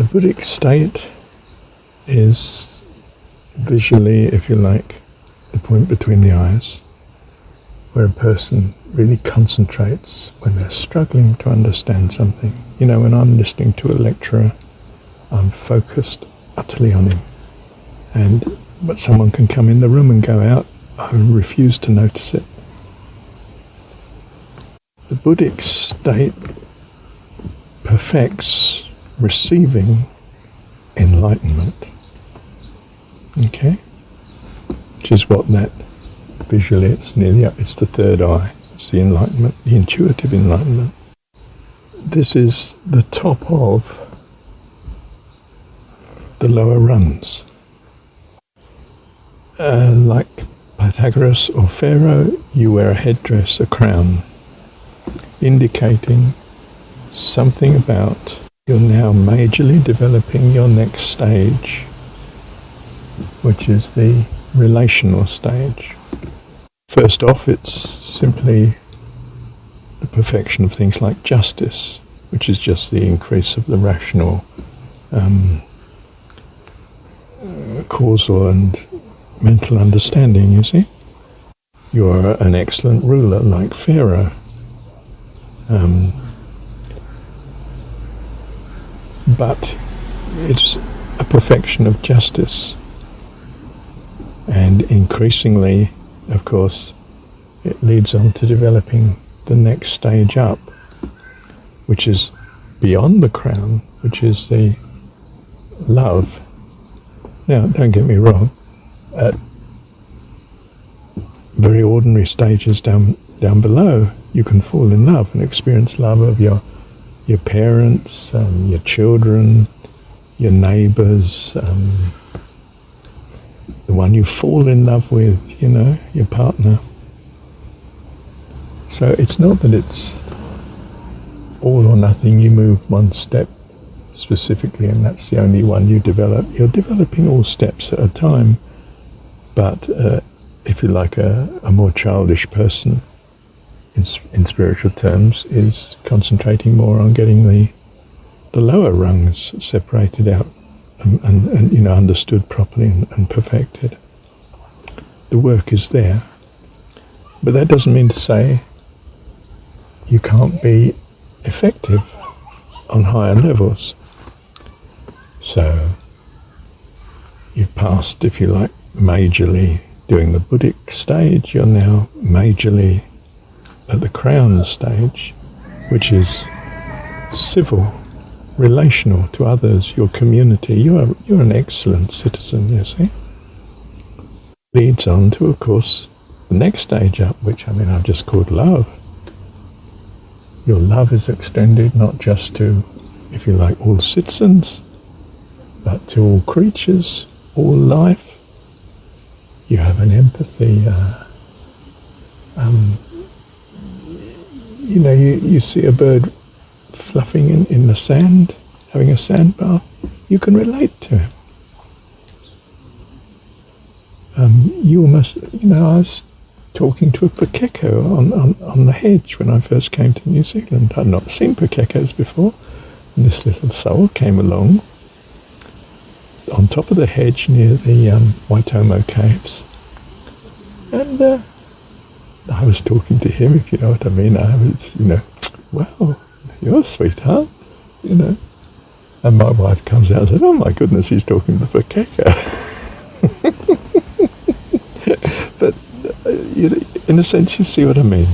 Buddhic state is visually, if you like, the point between the eyes, where a person really concentrates when they're struggling to understand something. You know, when I'm listening to a lecturer, I'm focused utterly on him. But someone can come in the room and go out, I refuse to notice it. The Buddhic state perfects receiving enlightenment. Okay? Which is what that visually, it's the third eye. It's the enlightenment, the intuitive enlightenment. This is the top of the lower rungs. Like Pythagoras or Pharaoh, you wear a headdress, a crown, indicating something about you're now majorly developing your next stage, which is the relational stage. First off, it's simply the perfection of things like justice, which is just the increase of the rational, causal and mental understanding, you see. You're an excellent ruler like Pharaoh. But it's a perfection of justice. And increasingly, of course, it leads on to developing the next stage up, which is beyond the crown, which is the love. Now, don't get me wrong, at very ordinary stages down below, you can fall in love and experience love of your parents, your children, your neighbours, the one you fall in love with, you know, your partner. So it's not that it's all or nothing. You move one step specifically and that's the only one you develop. You're developing all steps at a time, but if you like, a more childish person in spiritual terms is concentrating more on getting the lower rungs separated out and you know, understood properly and perfected. The work is there, but that doesn't mean to say you can't be effective on higher levels. So you've passed, if you like, majorly doing the Buddhic stage. You're now majorly at the crown stage, which is civil, relational to others, your community. You're an excellent citizen, you see. Leads on to, of course, the next stage up, which I've just called love. Your love is extended not just to, if you like, all citizens, but to all creatures, all life. You have an empathy. You know, you see a bird fluffing in the sand, having a sand bath. You can relate to him. You almost, you know, I was talking to a pakeko on the hedge when I first came to New Zealand. I'd not seen pakekos before, and this little soul came along on top of the hedge near the Waitomo caves, and I was talking to him, if you know what I mean. I was, you know, wow, you're a sweetheart, you know. And my wife comes out and said, oh my goodness, he's talking to the pakeka. But in a sense, you see what I mean.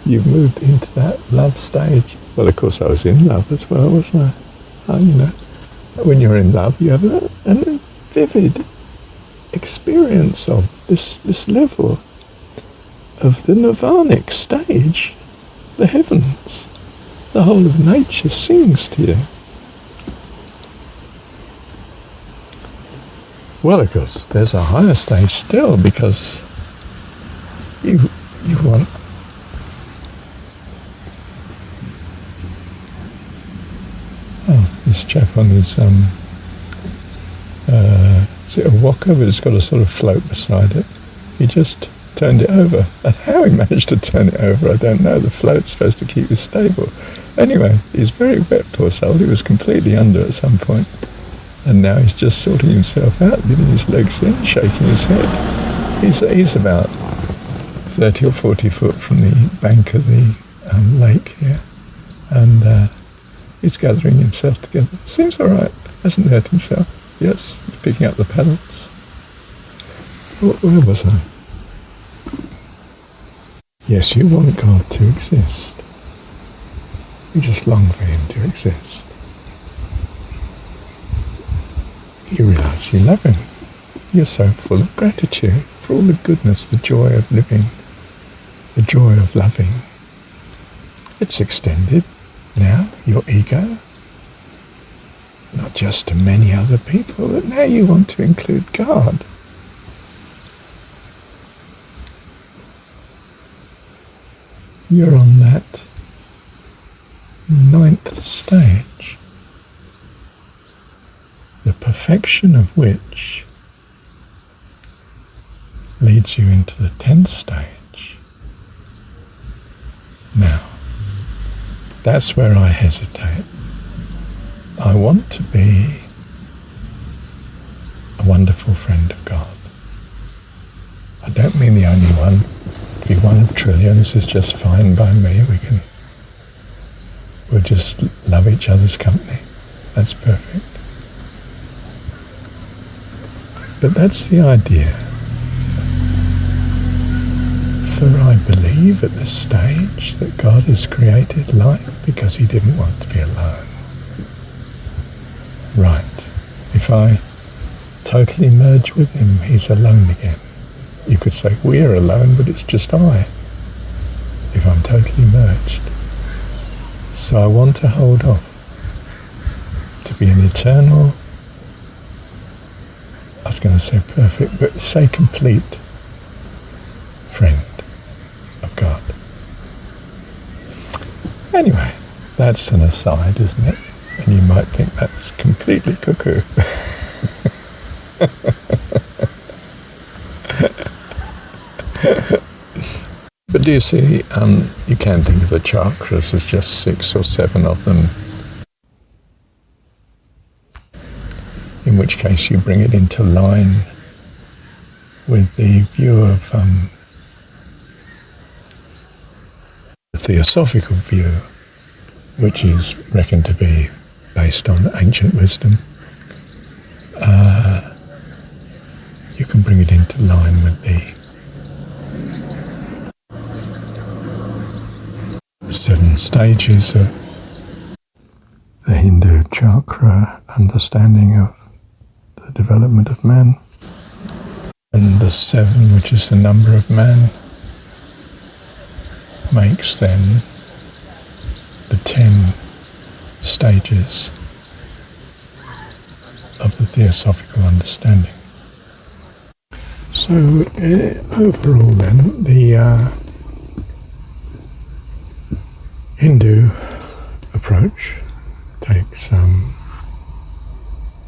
You've moved into that love stage. Well, of course, I was in love as well, wasn't I? You know, when you're in love, you have a vivid experience of this level of the nirvanic stage, the heavens. The whole of nature sings to you. Well, of course, there's a higher stage still, because you want this chap on his is it a walker, but it's got a sort of float beside it. He just turned it over. And how he managed to turn it over, I don't know. The float's supposed to keep it stable. Anyway, he's very wet, poor soul. He was completely under at some point. And now he's just sorting himself out, getting his legs in, shaking his head. He's about 30 or 40 foot from the bank of the lake here. And he's gathering himself together. Seems all right. Hasn't hurt himself. Yes, he's picking up the paddles. Where was I? Yes, you want God to exist. You just long for him to exist. You realise you love him. You're so full of gratitude for all the goodness, the joy of living, the joy of loving. It's extended now, your ego, not just to many other people, but now you want to include God. You're on that 9th stage, the perfection of which leads you into the 10th stage. Now, that's where I hesitate. I want to be a wonderful friend of God. I don't mean the only one. To be one of trillions is just fine by me. We'll just love each other's company. That's perfect. But that's the idea. For I believe at this stage that God has created life because he didn't want to be alone. Right. If I totally merge with him, he's alone again. You could say we're alone, but it's just I, if I'm totally merged. So I want to hold off to be an eternal, I was going to say perfect, but say complete friend of God. Anyway, that's an aside, isn't it? And you might think that's completely cuckoo. But do you see, you can think of the chakras as just 6 or 7 of them, in which case you bring it into line with the view of the theosophical view, which is reckoned to be based on ancient wisdom. You can bring it into line with the 7 stages of the Hindu chakra understanding of the development of man, and the 7, which is the number of man, makes then the 10 stages of the theosophical understanding. So overall then, the Hindu approach takes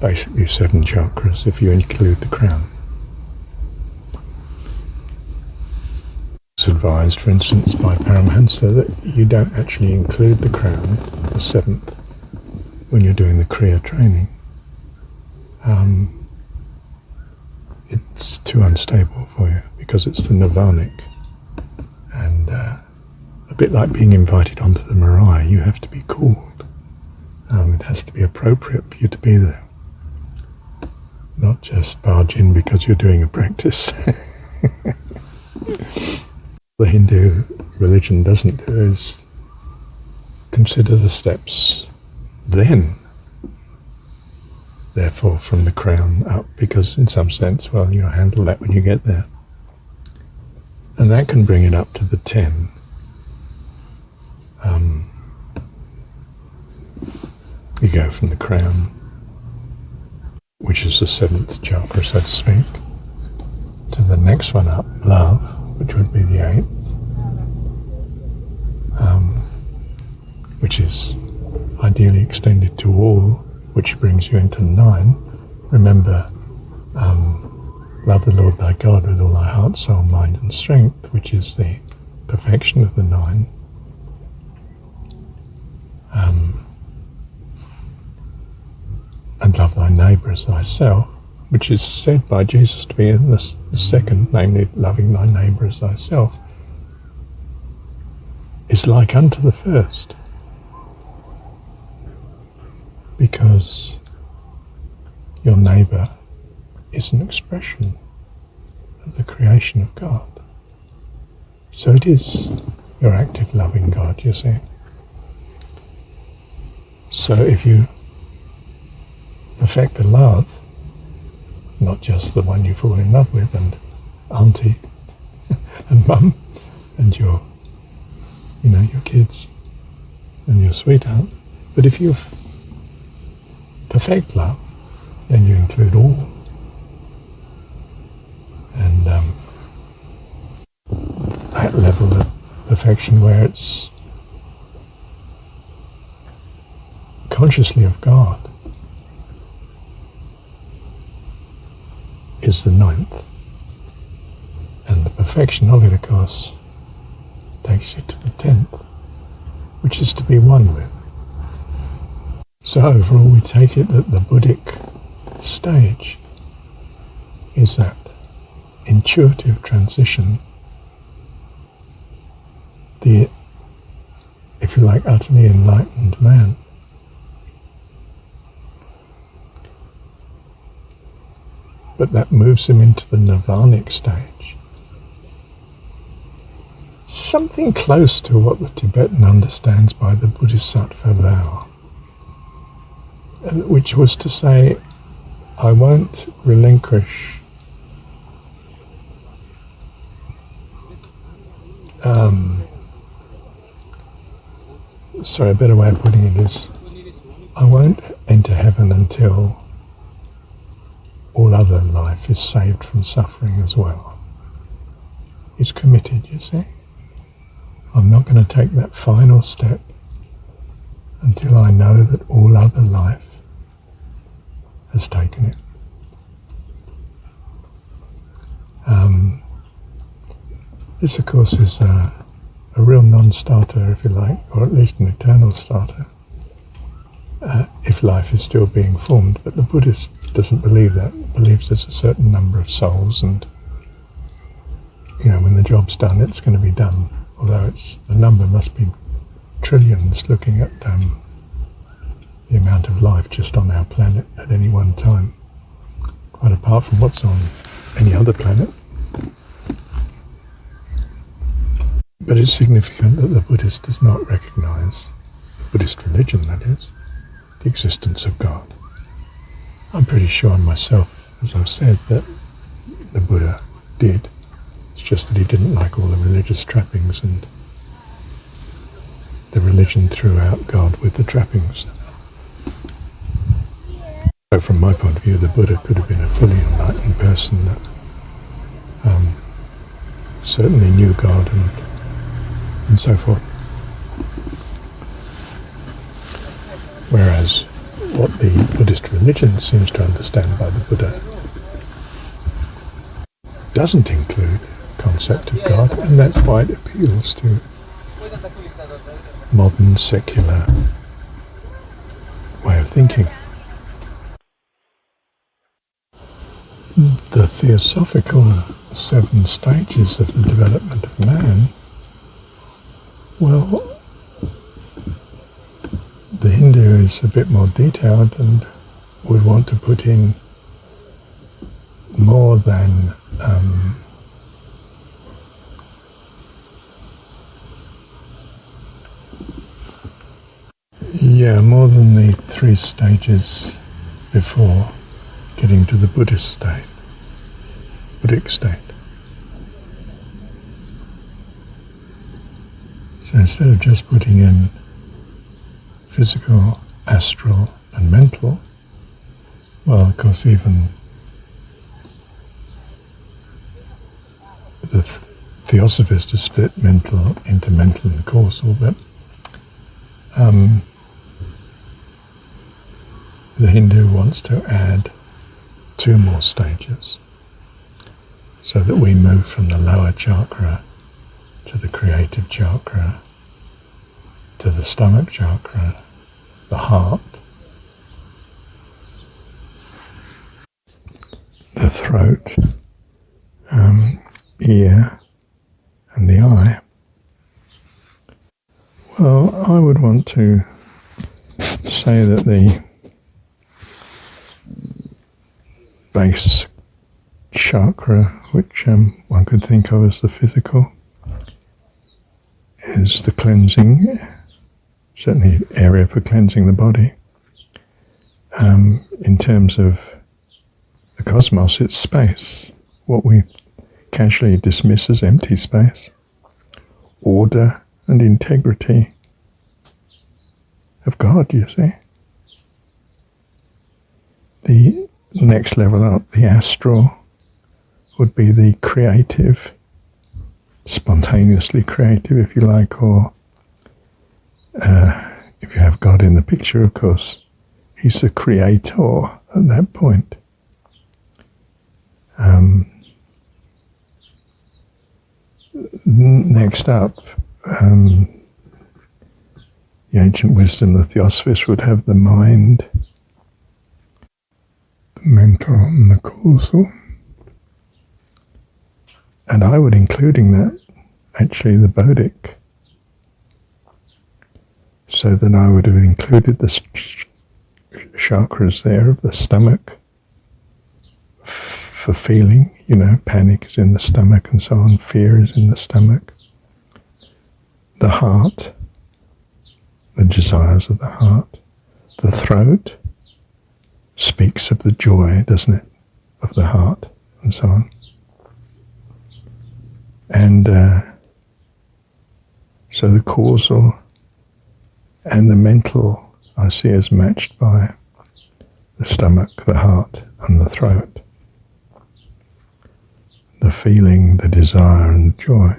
basically 7 chakras if you include the crown. It's advised, for instance, by Paramahansa that you don't actually include the crown, the 7th, when you're doing the Kriya training. It's too unstable for you because it's the nirvanic, and a bit like being invited onto the marae, you have to be called. It has to be appropriate for you to be there, not just barge in because you're doing a practice. The Hindu religion doesn't do is consider the steps then, therefore from the crown up, because in some sense, well, you'll handle that when you get there. And that can bring it up to the 10. You go from the crown, which is the 7th chakra, so to speak, to the next one up, love, which would be the 8th, which is ideally extended to all, which brings you into 9. Remember, love the Lord thy God with all thy heart, soul, mind and strength, which is the perfection of the 9. And love thy neighbour as thyself, which is said by Jesus to be in the second, namely loving thy neighbour as thyself, is like unto the first, because your neighbour is an expression of the creation of God. So it is your active loving God, you see. So if you perfect the love, not just the one you fall in love with and auntie and mum and your kids and your sweetheart, but if you perfect love, then you include all. And that level of perfection where it's consciously of God is the 9th. And the perfection of it, of course, takes you to the 10th, which is to be one with. So overall, we take it that the Buddhic stage is that intuitive transition, the, if you like, utterly enlightened man. But that moves him into the nirvanic stage. Something close to what the Tibetan understands by the Bodhisattva vow, which was to say, I won't relinquish a better way of putting it is, I won't enter heaven until all other life is saved from suffering as well. It's committed, you see. I'm not going to take that final step until I know that all other life has taken it. This, of course, is a real non-starter, if you like, or at least an eternal starter, if life is still being formed. But the Buddhist doesn't believe that. Believes there's a certain number of souls, and when the job's done, it's going to be done. Although the number must be trillions, looking at the amount of life just on our planet at any one time, quite apart from what's on any other planet. But it's significant that the Buddhist does not recognize, Buddhist religion that is, the existence of God. I'm pretty sure myself, as I've said, that the Buddha did. It's just that he didn't like all the religious trappings, and the religion threw out God with the trappings. So from my point of view, the Buddha could have been a fully enlightened person that certainly knew God and so forth. Whereas what the Buddhist religion seems to understand by the Buddha doesn't include concept of God, and that's why it appeals to modern secular way of thinking. The theosophical 7 stages of the development of man, well, the Hindu is a bit more detailed and would want to put in more than more than the 3 stages before getting to the Buddhic state. So instead of just putting in physical, astral and mental, well, of course, even the Theosophists have split mental into mental and causal, but the Hindu wants to add 2 more stages. so that we move from the lower chakra to the creative chakra, to the stomach chakra, the heart, the throat, ear, and the eye. Well, I would want to say that the base chakra, which one could think of as the physical, is the cleansing, certainly area for cleansing the body. In terms of the cosmos, it's space, what we casually dismiss as empty space, order and integrity of God, you see. The next level up, the astral, would be the creative, spontaneously creative, if you like, or if you have God in the picture, of course, he's the creator at that point. Next up, the ancient wisdom, the Theosophists, would have the mind, the mental, and the causal. And I would include in that actually the Bodhic. So that I would have included the chakras there of the stomach for feeling, panic is in the stomach and so on, fear is in the stomach. The heart, the desires of the heart. The throat speaks of the joy, doesn't it, of the heart, and so on. And so the causal and the mental I see as matched by the stomach, the heart, and the throat. The feeling, the desire, and the joy.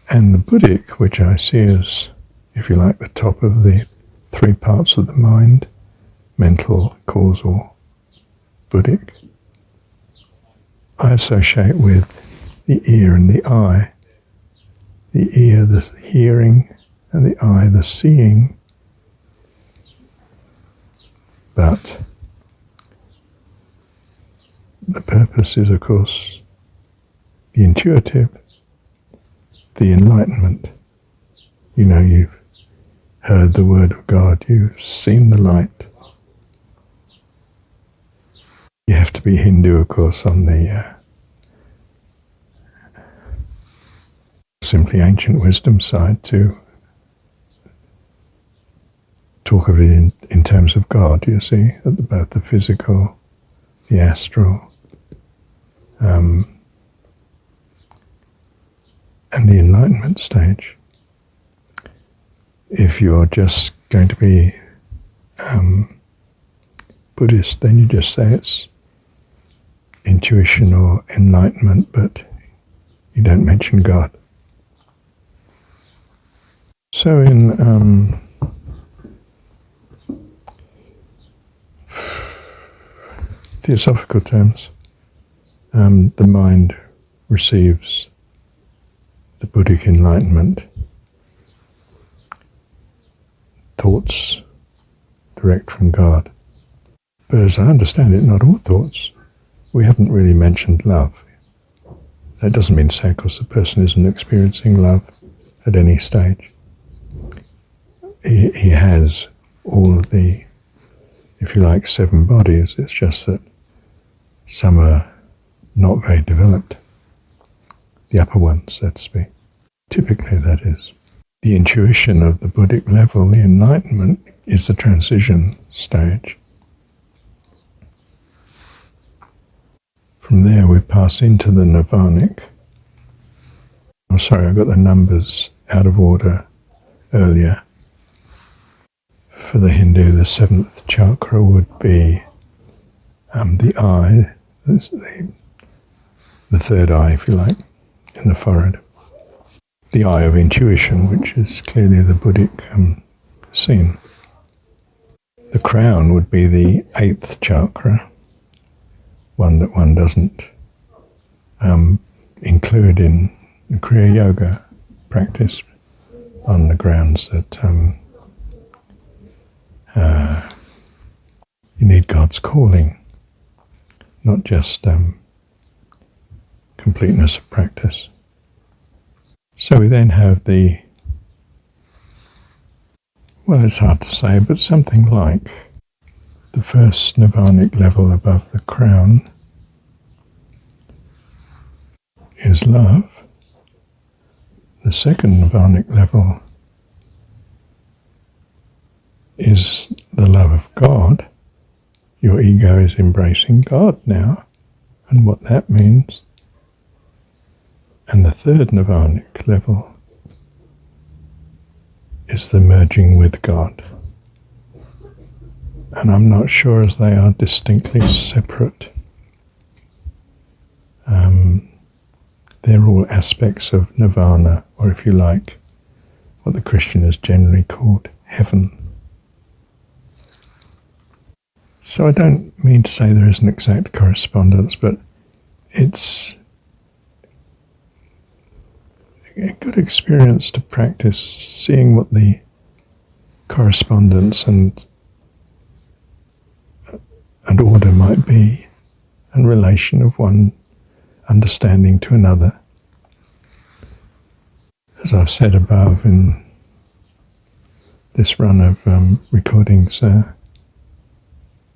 And the Buddhic, which I see as, if you like, the top of the three parts of the mind, mental, causal, Buddhic, I associate with the ear and the eye. The ear, the hearing, and the eye, the seeing. But the purpose is, of course, the intuitive, the enlightenment. You've heard the word of God, you've seen the light. You have to be Hindu, of course, on the simply ancient wisdom side to talk of it in terms of God, you see, both the physical, the astral, and the enlightenment stage. If you're just going to be Buddhist, then you just say it's intuition or enlightenment, but you don't mention God. So in theosophical terms, the mind receives the Buddhic enlightenment, thoughts direct from God. But as I understand it, not all thoughts. We haven't really mentioned love. That doesn't mean to say, of course, the person isn't experiencing love at any stage. He has all of the, if you like, 7 bodies. It's just that some are not very developed. The upper ones, so to speak. Typically, that is. The intuition of the Buddhic level, the enlightenment, is the transition stage. From there, we pass into the nirvanic. I'm sorry, I got the numbers out of order earlier. For the Hindu, the 7th chakra would be the eye, the third eye, if you like, in the forehead. The eye of intuition, which is clearly the Buddhic scene. The crown would be the 8th chakra, one that one doesn't include in the Kriya Yoga practice, on the grounds that you need God's calling, not just completeness of practice. So we then have well, it's hard to say, but something like the first nirvanic level above the crown is love. The second nirvanic level is the love of God. Your ego is embracing God now, and what that means. And the third nirvanic level is the merging with God. And I'm not sure as they are distinctly separate. They're all aspects of nirvana, or if you like, what the Christian has generally called heaven. So I don't mean to say there is an exact correspondence, but it's a good experience to practice seeing what the correspondence and order might be, and relation of one understanding to another. As I've said above in this run of recordings,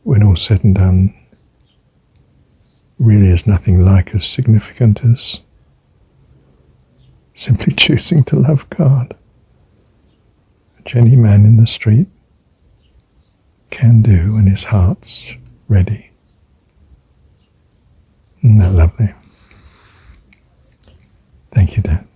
when all said and done, really is nothing like as significant as simply choosing to love God, which any man in the street can do when his heart's ready. Isn't that lovely? Thank you, Dad.